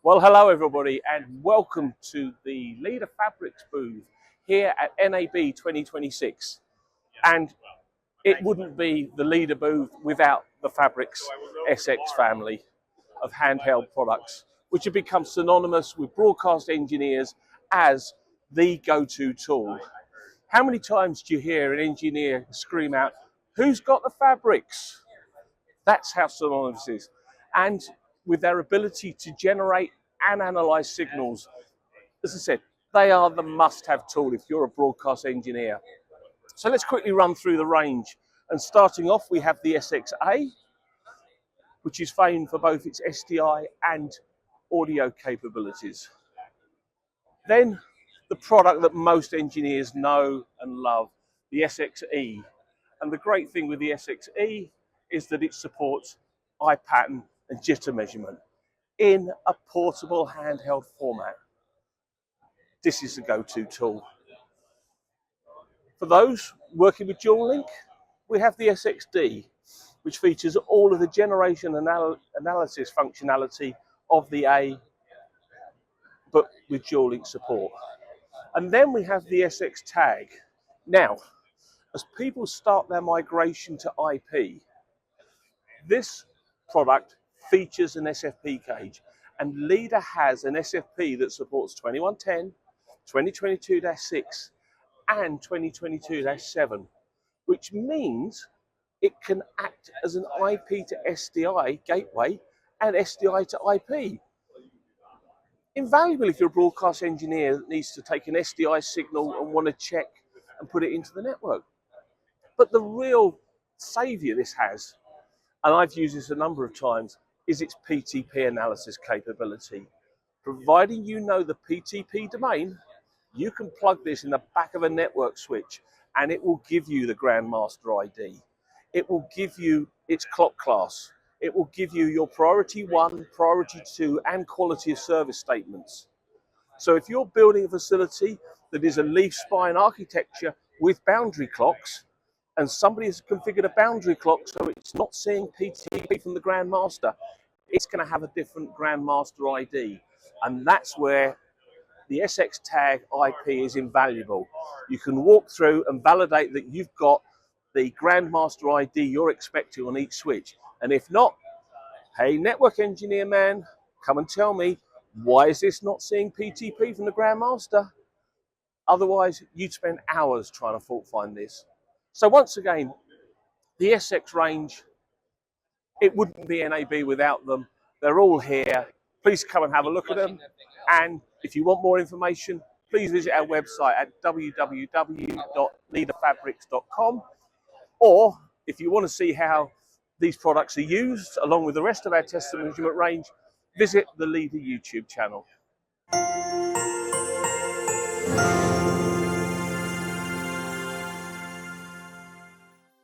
Well, hello everybody and welcome to the Leader Fabrics booth here at NAB 2026. And it wouldn't be the Leader booth without the PHABRIX Sx family of handheld products, which have become synonymous with broadcast engineers as the go-to tool. How many times do you hear an engineer scream out, "Who's got the PHABRIX?" That's how synonymous it is. And with their ability to generate and analyze signals, as I said, they are the must-have tool if you're a broadcast engineer. So let's quickly run through the range. And starting off, we have the SxE, which is famed for both its SDI and audio capabilities. Then the product that most engineers know and love, the SxE. And the great thing with the SxE is that it supports eye pattern and jitter measurement in a portable handheld format. This is the go-to tool. For those working with dual link, we have the SxD, which features all of the generation analysis functionality of the A, but with dual link support. And then we have the SxTAG. Now, as people start their migration to IP, this product features an SFP cage, and Leader has an SFP that supports 2110, 2022-6 and 2022-7, which means it can act as an IP to SDI gateway and SDI to IP. Invaluable if you're a broadcast engineer that needs to take an SDI signal and want to check and put it into the network. But the real saviour this has, and I've used this a number of times, is its PTP analysis capability. Providing you know the PTP domain, you can plug this in the back of a network switch and it will give you the Grandmaster ID. It will give you its clock class. It will give you your priority 1, priority 2 and quality of service statements. So if you're building a facility that is a leaf spine architecture with boundary clocks, and somebody has configured a boundary clock so it's not seeing PTP from the Grandmaster, it's going to have a different Grandmaster ID. And that's where the SxTAG IP is invaluable. You can walk through and validate that you've got the Grandmaster ID you're expecting on each switch. And if not, hey, network engineer man, come and tell me, why is this not seeing PTP from the Grandmaster? Otherwise, you'd spend hours trying to fault find this. So once again, the Sx range, it wouldn't be NAB without them. They're all here. Please come and have a look at them. And if you want more information, please visit our website at www.leaderfabrics.com. Or if you want to see how these products are used along with the rest of our test and measurement range, visit the Leader YouTube channel.